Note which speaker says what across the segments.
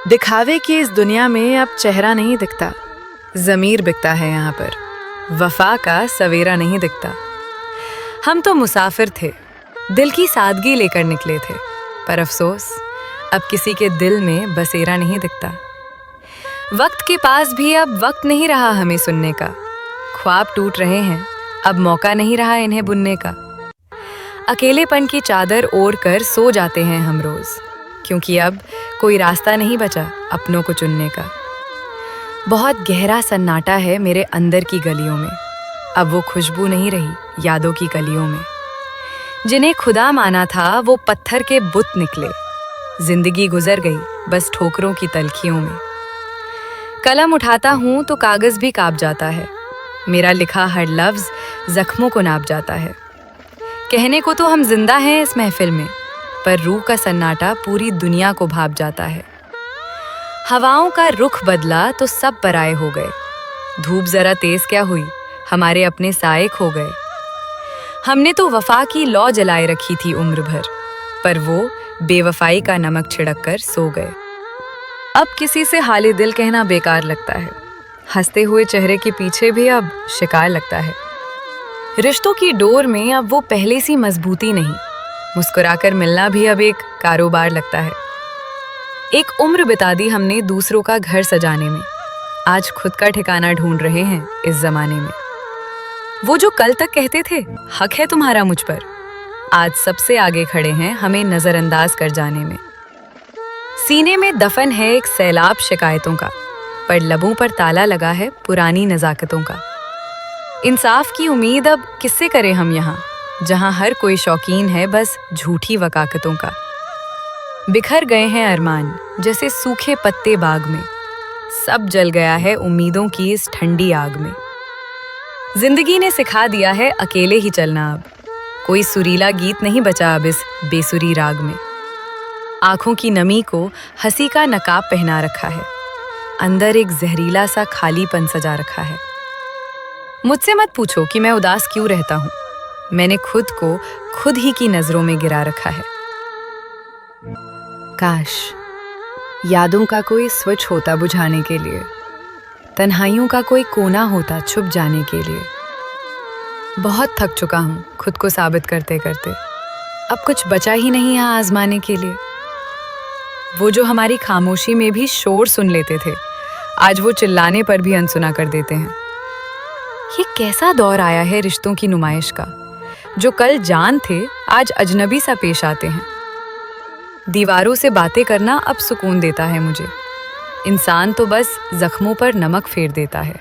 Speaker 1: दिखावे की इस दुनिया में अब चेहरा नहीं दिखता, ज़मीर बिकता है यहाँ पर। वफा का सवेरा नहीं दिखता। हम तो मुसाफिर थे, दिल की सादगी लेकर निकले थे, पर अफसोस अब किसी के दिल में बसेरा नहीं दिखता। वक्त के पास भी अब वक्त नहीं रहा हमें सुनने का। ख्वाब टूट रहे हैं, अब मौका नहीं रहा इन्हें बुनने का। अकेलेपन की चादर ओढ़ कर सो जाते हैं हम रोज, क्योंकि अब कोई रास्ता नहीं बचा अपनों को चुनने का। बहुत गहरा सन्नाटा है मेरे अंदर की गलियों में, अब वो खुशबू नहीं रही यादों की कलियों में। जिन्हें खुदा माना था वो पत्थर के बुत निकले, जिंदगी गुजर गई बस ठोकरों की तलखियों में। कलम उठाता हूँ तो कागज भी कांप जाता है, मेरा लिखा हर लफ्ज जख्मों को नाप जाता है। कहने को तो हम जिंदा हैं इस महफिल में, पर रूह का सन्नाटा पूरी दुनिया को भाप जाता है। हवाओं का रुख बदला तो सब पराए हो गए, धूप जरा तेज क्या हुई हमारे अपने साए खो गए। हमने तो वफा की लौ जलाए रखी थी उम्र भर, पर वो बेवफाई का नमक छिड़क कर सो गए। अब किसी से हाले दिल कहना बेकार लगता है, हंसते हुए चेहरे के पीछे भी अब शिकार लगता है। रिश्तों की डोर में अब वो पहले सी मजबूती नहीं, मुस्कुराकर मिलना भी अब एक कारोबार लगता है। एक उम्र बिता दी हमने दूसरों का घर सजाने में, आज खुद का ठिकाना ढूंढ रहे हैं इस जमाने में। वो जो कल तक कहते थे हक है तुम्हारा मुझ पर, आज सबसे आगे खड़े हैं हमें नजरअंदाज कर जाने में। सीने में दफन है एक सैलाब शिकायतों का, पर लबों पर ताला लगा है पुरानी नजाकतों का। इंसाफ की उम्मीद अब किससे करें हम यहाँ, जहाँ हर कोई शौकीन है बस झूठी वकाकतों का। बिखर गए हैं अरमान जैसे सूखे पत्ते बाग में, सब जल गया है उम्मीदों की इस ठंडी आग में। जिंदगी ने सिखा दिया है अकेले ही चलना अब, कोई सुरीला गीत नहीं बचा अब इस बेसुरी राग में। आंखों की नमी को हंसी का नकाब पहना रखा है, अंदर एक जहरीला सा खालीपन सजा रखा है। मुझसे मत पूछो कि मैं उदास क्यों रहता हूँ, मैंने खुद को खुद ही की नजरों में गिरा रखा है।
Speaker 2: काश यादों का कोई स्विच होता बुझाने के लिए, तन्हाइयों का कोई कोना होता छुप जाने के लिए। बहुत थक चुका हूँ खुद को साबित करते करते, अब कुछ बचा ही नहीं यहाँ आजमाने के लिए। वो जो हमारी खामोशी में भी शोर सुन लेते थे, आज वो चिल्लाने पर भी अनसुना कर देते हैं। ये कैसा दौर आया है रिश्तों की नुमाइश का, जो कल जान थे आज अजनबी सा पेश आते हैं। दीवारों से बातें करना अब सुकून देता है मुझे, इंसान तो बस जख्मों पर नमक फेर देता है।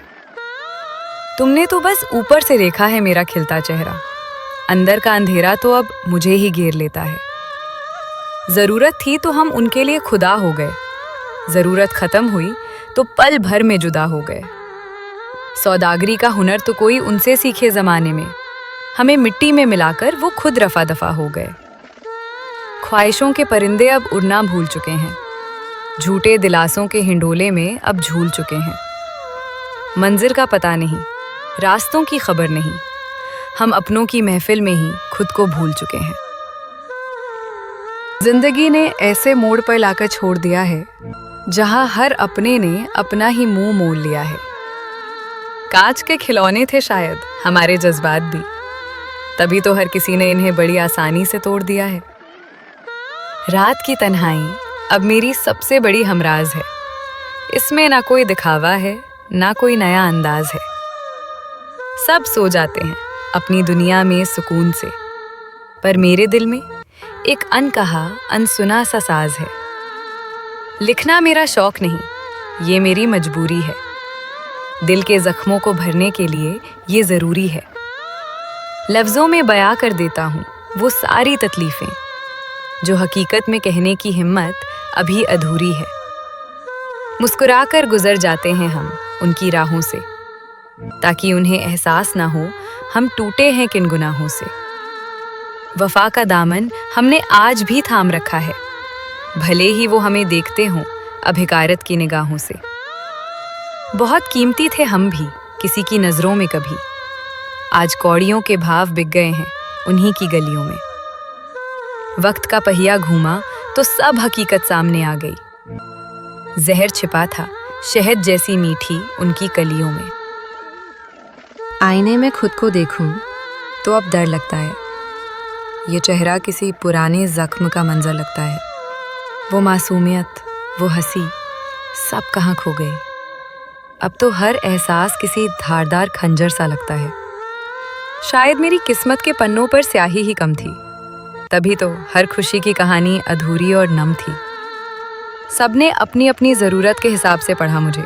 Speaker 2: तुमने तो बस ऊपर से देखा है मेरा खिलता चेहरा, अंदर का अंधेरा तो अब मुझे ही घेर लेता है। जरूरत थी तो हम उनके लिए खुदा हो गए, जरूरत खत्म हुई तो पल भर में जुदा हो गए। सौदागरी का हुनर तो कोई उनसे सीखे जमाने में, हमें मिट्टी में मिलाकर वो खुद रफा दफा हो गए। ख्वाहिशों के परिंदे अब उड़ना भूल चुके हैं, झूठे दिलासों के हिंडोले में अब झूल चुके हैं। मंजिल का पता नहीं, रास्तों की खबर नहीं, हम अपनों की महफिल में ही खुद को भूल चुके हैं।
Speaker 1: जिंदगी ने ऐसे मोड़ पर लाकर छोड़ दिया है, जहां हर अपने ने अपना ही मुंह मोड़ लिया है। कांच के खिलौने थे शायद हमारे जज्बात भी, तभी तो हर किसी ने इन्हें बड़ी आसानी से तोड़ दिया है। रात की तन्हाई अब मेरी सबसे बड़ी हमराज है, इसमें ना कोई दिखावा है ना कोई नया अंदाज है। सब सो जाते हैं अपनी दुनिया में सुकून से, पर मेरे दिल में एक अनकहा अनसुना सा साज है। लिखना मेरा शौक नहीं, ये मेरी मजबूरी है, दिल के जख्मों को भरने के लिए ये जरूरी है। लफ्जों में बयां कर देता हूँ वो सारी तकलीफें, जो हकीकत में कहने की हिम्मत अभी अधूरी है। मुस्कुराकर गुजर जाते हैं हम उनकी राहों से, ताकि उन्हें एहसास ना हो हम टूटे हैं किन गुनाहों से। वफा का दामन हमने आज भी थाम रखा है, भले ही वो हमें देखते हों अभिकारत की निगाहों से। बहुत कीमती थे हम भी किसी की नजरों में कभी, आज कौड़ियों के भाव बिक गए हैं उन्हीं की गलियों में। वक्त का पहिया घूमा तो सब हकीकत सामने आ गई, जहर छिपा था शहद जैसी मीठी उनकी कलियों में।
Speaker 2: आईने में खुद को देखूं तो अब डर लगता है। ये चेहरा किसी पुराने जख्म का मंजर लगता है। वो मासूमियत, वो हंसी, सब कहाँ खो गई। अब तो हर एहसास किसी धारदार खंजर सा लगता है। शायद मेरी किस्मत के पन्नों पर स्याही ही कम थी, तभी तो हर खुशी की कहानी अधूरी और नम थी। सबने अपनी अपनी ज़रूरत के हिसाब से पढ़ा मुझे।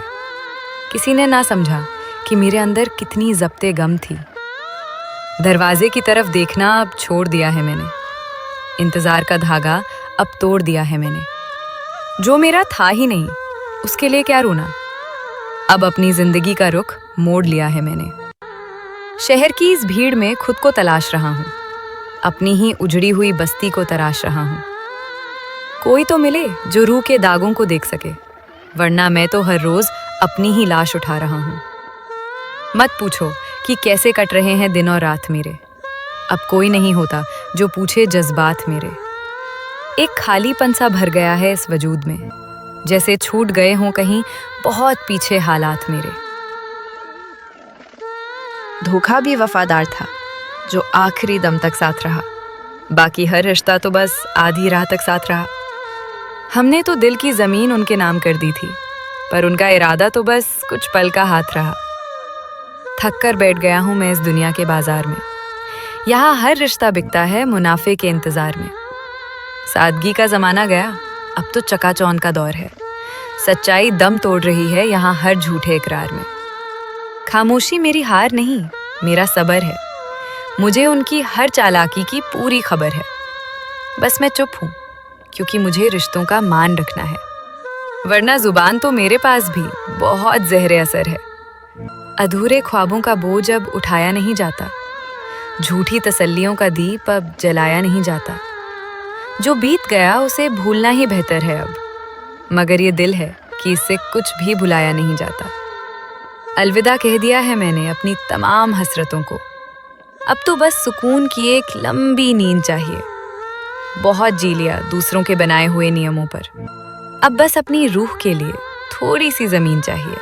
Speaker 2: किसी ने ना समझा कि मेरे अंदर कितनी ज़ब्ते गम थी। दरवाजे की तरफ देखना अब छोड़ दिया है मैंने। इंतज़ार का धागा अब तोड़ दिया है मैंने। जो मेरा था ही नहीं उसके लिए क्या रोना। अब अपनी जिंदगी का रुख मोड़ लिया है मैंने। शहर की इस भीड़ में खुद को तलाश रहा हूँ। अपनी ही उजड़ी हुई बस्ती को तराश रहा हूँ। कोई तो मिले जो रूह के दागों को देख सके, वरना मैं तो हर रोज अपनी ही लाश उठा रहा हूँ। मत पूछो कि कैसे कट रहे हैं दिन और रात मेरे। अब कोई नहीं होता जो पूछे जज्बात मेरे। एक खालीपन सा भर गया है इस वजूद में, जैसे छूट गए हों कहीं बहुत पीछे हालात मेरे। धोखा भी वफादार था जो आखिरी दम तक साथ रहा। बाकी हर रिश्ता तो बस आधी राह तक साथ रहा। हमने तो दिल की जमीन उनके नाम कर दी थी, पर उनका इरादा तो बस कुछ पल का हाथ रहा। थक कर बैठ गया हूं मैं इस दुनिया के बाजार में। यहाँ हर रिश्ता बिकता है मुनाफे के इंतजार में। सादगी का जमाना गया, अब तो चकाचौंध का दौर है। सच्चाई दम तोड़ रही है यहाँ हर झूठे इकरार में। खामोशी मेरी हार नहीं, मेरा सब्र है। मुझे उनकी हर चालाकी की पूरी खबर है। बस मैं चुप हूँ क्योंकि मुझे रिश्तों का मान रखना है, वरना जुबान तो मेरे पास भी बहुत ज़हरे असर है। अधूरे ख्वाबों का बोझ अब उठाया नहीं जाता। झूठी तसल्लियों का दीप अब जलाया नहीं जाता। जो बीत गया उसे भूलना ही बेहतर है अब, मगर ये दिल है कि इससे कुछ भी भुलाया नहीं जाता। अलविदा कह दिया है मैंने अपनी तमाम हसरतों को। अब तो बस सुकून की एक लंबी नींद चाहिए। बहुत जी लिया दूसरों के बनाए हुए नियमों पर। अब बस अपनी रूह के लिए थोड़ी सी जमीन चाहिए।